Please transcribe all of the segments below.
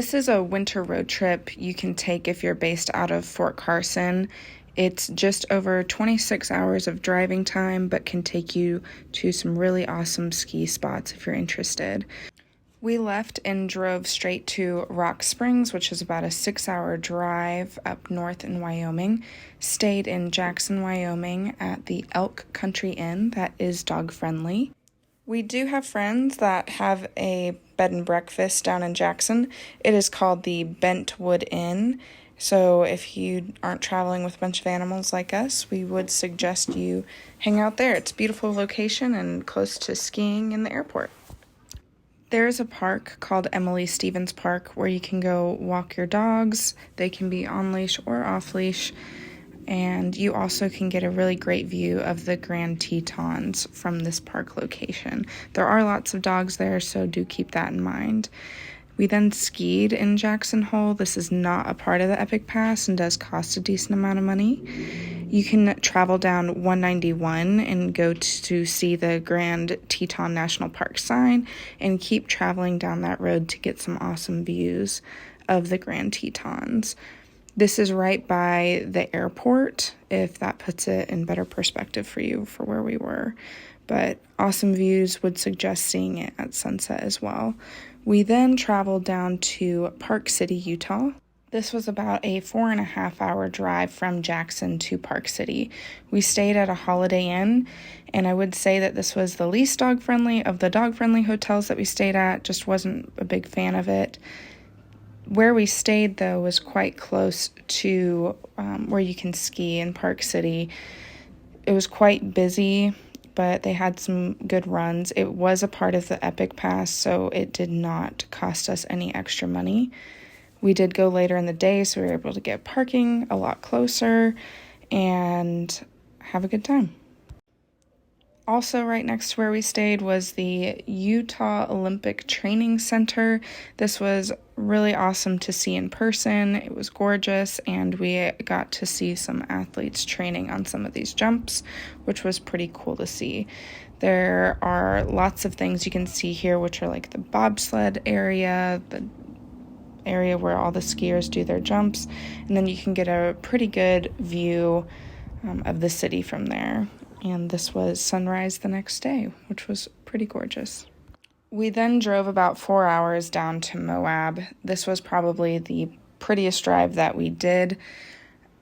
This is a winter road trip you can take if you're based out of Fort Carson. It's just over 26 hours of driving time, but can take you to some really awesome ski spots if you're interested. We left and drove straight to Rock Springs, which is about a 6-hour drive up north in Wyoming. Stayed in Jackson, Wyoming at the Elk Country Inn that is dog friendly. We do have friends that have a bed and breakfast down in Jackson. It is called the Bentwood Inn. So if you aren't traveling with a bunch of animals like us, we would suggest you hang out there. It's a beautiful location and close to skiing in the airport. There is a park called Emily Stevens Park where you can go walk your dogs. They can be on leash or off leash. And you also can get a really great view of the Grand Tetons from this park location. There are lots of dogs there, so do keep that in mind. We then skied in Jackson Hole. This is not a part of the Epic Pass and does cost a decent amount of money. You can travel down 191 and go to see the Grand Teton National Park sign and keep traveling down that road to get some awesome views of the Grand Tetons. This is right by the airport, if that puts it in better perspective for you for where we were. But awesome views, would suggest seeing it at sunset as well. We then traveled down to Park City, Utah. This was about a 4.5-hour drive from Jackson to Park City. We stayed at a Holiday Inn, and I would say that this was the least dog-friendly of the dog-friendly hotels that we stayed at. Just wasn't a big fan of it. Where we stayed, though, was quite close to where you can ski in Park City. It was quite busy, but they had some good runs. It was a part of the Epic Pass, so it did not cost us any extra money. We did go later in the day, so we were able to get parking a lot closer and have a good time. Also, right next to where we stayed was the Utah Olympic Training Center. This was really awesome to see in person. It was gorgeous, and we got to see some athletes training on some of these jumps, which was pretty cool to see. There are lots of things you can see here, which are like the bobsled area, the area where all the skiers do their jumps, and then you can get a pretty good view of the city from there. And this was sunrise the next day, which was pretty gorgeous. We then drove about 4 hours down to Moab. This was probably the prettiest drive that we did,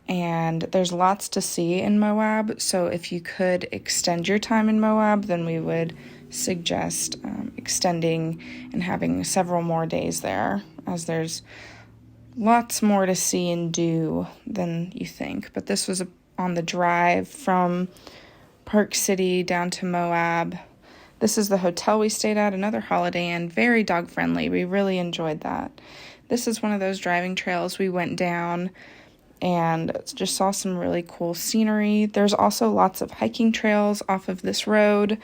and there's lots to see in Moab, so if you could extend your time in Moab, then we would suggest extending and having several more days there, as there's lots more to see and do than you think. But this was on the drive from Park City down to Moab. This is the hotel we stayed at, another Holiday Inn, very dog friendly. We really enjoyed that. This is one of those driving trails we went down and just saw some really cool scenery. There's also lots of hiking trails off of this road,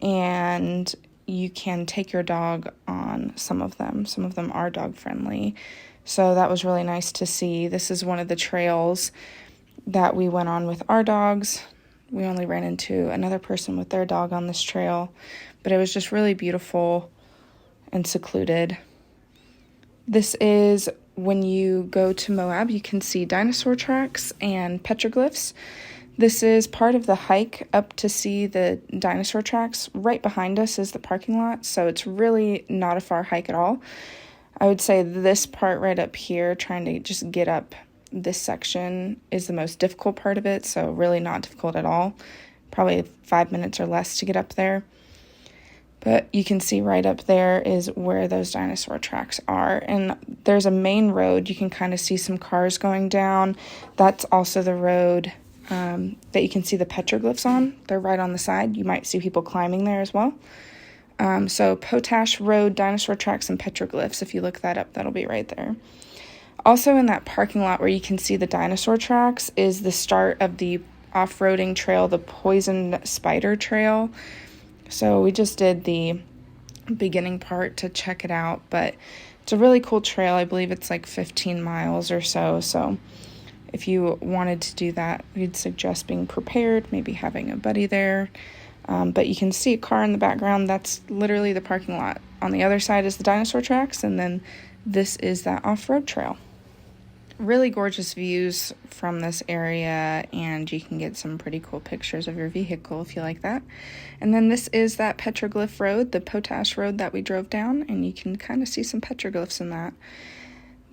and you can take your dog on some of them. Some of them are dog friendly. So that was really nice to see. This is one of the trails that we went on with our dogs. We only ran into another person with their dog on this trail, but it was just really beautiful and secluded. This is when you go to Moab, you can see dinosaur tracks and petroglyphs. This is part of the hike up to see the dinosaur tracks. Right behind us is the parking lot, so it's really not a far hike at all. I would say this part right up here, trying to just get up this section, is the most difficult part of it, so really not difficult at all. Probably 5 minutes or less to get up there. But you can see right up there is where those dinosaur tracks are. And there's a main road. You can kind of see some cars going down. That's also the road that you can see the petroglyphs on. They're right on the side. You might see people climbing there as well. So Potash Road, dinosaur tracks, and petroglyphs. If you look that up, that'll be right there. Also in that parking lot where you can see the dinosaur tracks is the start of the off-roading trail, the Poisoned Spider Trail. So we just did the beginning part to check it out, but it's a really cool trail. I believe it's like 15 miles or so. So if you wanted to do that, we'd suggest being prepared, maybe having a buddy there. But you can see a car in the background. That's literally the parking lot. On the other side is the dinosaur tracks, and then this is that off-road trail. Really gorgeous views from this area, and you can get some pretty cool pictures of your vehicle if you like that. And then this is that petroglyph road, the potash road that we drove down, and you can kind of see some petroglyphs in that.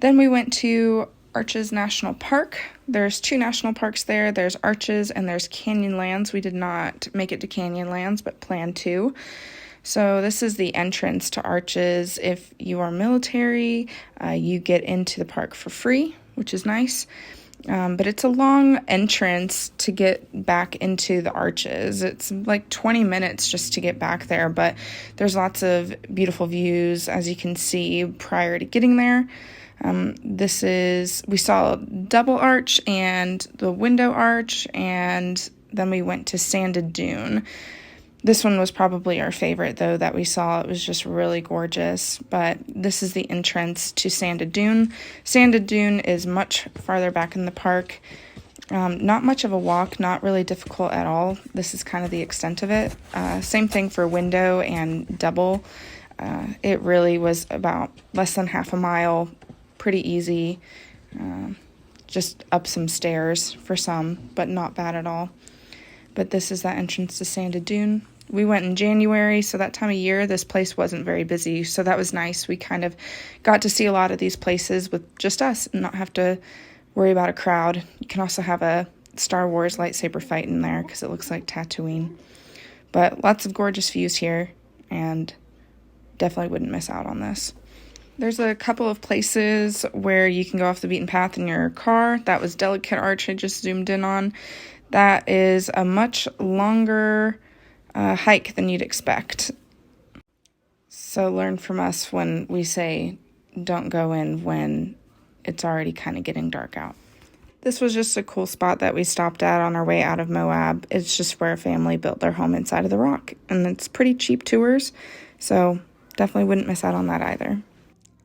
Then we went to Arches National Park. There's 2 national parks there. There's Arches and there's Canyonlands. We did not make it to Canyonlands, but plan to. So this is the entrance to Arches. If you are military, you get into the park for free, which is nice. But it's a long entrance to get back into the Arches. It's like 20 minutes just to get back there, but there's lots of beautiful views, as you can see prior to getting there. We saw Double Arch and the Window Arch, and then we went to Sanded Dune. This one was probably our favorite, though, that we saw. It was just really gorgeous. But this is the entrance to Sanded Dune. Sanded Dune is much farther back in the park. Not much of a walk, not really difficult at all. This is kind of the extent of it. Same thing for Window and Double. It really was about less than half a mile, pretty easy. Just up some stairs for some, but not bad at all. But this is that entrance to Sanded Dune. We went in January, so that time of year, this place wasn't very busy, so that was nice. We kind of got to see a lot of these places with just us and not have to worry about a crowd. You can also have a Star Wars lightsaber fight in there because it looks like Tatooine. But lots of gorgeous views here, and definitely wouldn't miss out on this. There's a couple of places where you can go off the beaten path in your car. That was Delicate Arch I just zoomed in on. That is a much longer hike than you'd expect. So learn from us when we say don't go in when it's already kind of getting dark out. This was just a cool spot that we stopped at on our way out of Moab. It's just where a family built their home inside of the rock, and it's pretty cheap tours, so definitely wouldn't miss out on that either.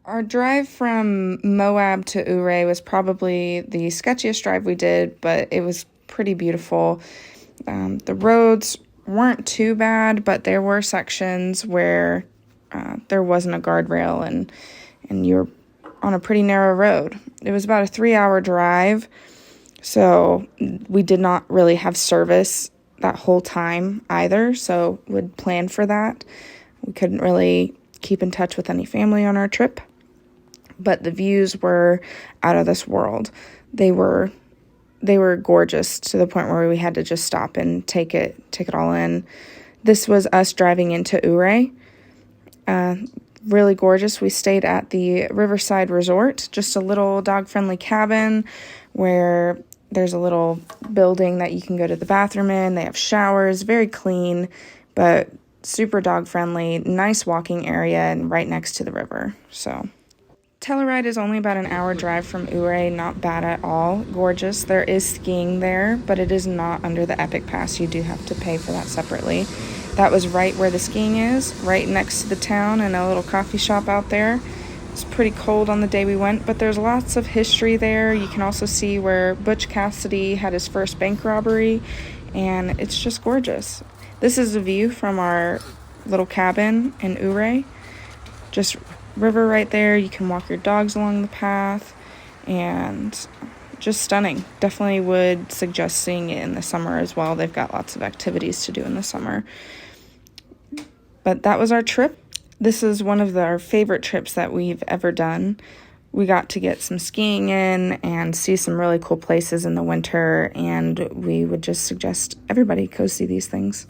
Our drive from Moab to Ouray was probably the sketchiest drive we did, but it was pretty beautiful. The roads weren't too bad, but there were sections where there wasn't a guardrail and you're on a pretty narrow road. It was about a 3-hour drive, so we did not really have service that whole time either, so would plan for that. We couldn't really keep in touch with any family on our trip, but the views were out of this world. They were gorgeous to the point where we had to just stop and take it all in. This was us driving into Ouray. Really gorgeous. We stayed at the Riverside Resort, just a little dog-friendly cabin where there's a little building that you can go to the bathroom in. They have showers, very clean, but super dog-friendly, nice walking area, and right next to the river. So Telluride is only about an hour drive from Ouray, not bad at all. Gorgeous. There is skiing there, but it is not under the Epic Pass. You do have to pay for that separately. That was right where the skiing is, right next to the town, and a little coffee shop out there. It's pretty cold on the day we went, but there's lots of history there. You can also see where Butch Cassidy had his first bank robbery, and it's just gorgeous. This is a view from our little cabin in Ouray. Just river right there. You can walk your dogs along the path, and just stunning. Definitely would suggest seeing it in the summer as well. They've got lots of activities to do in the summer. But that was our trip. This is one of our favorite trips that we've ever done. We got to get some skiing in and see some really cool places in the winter, and we would just suggest everybody go see these things.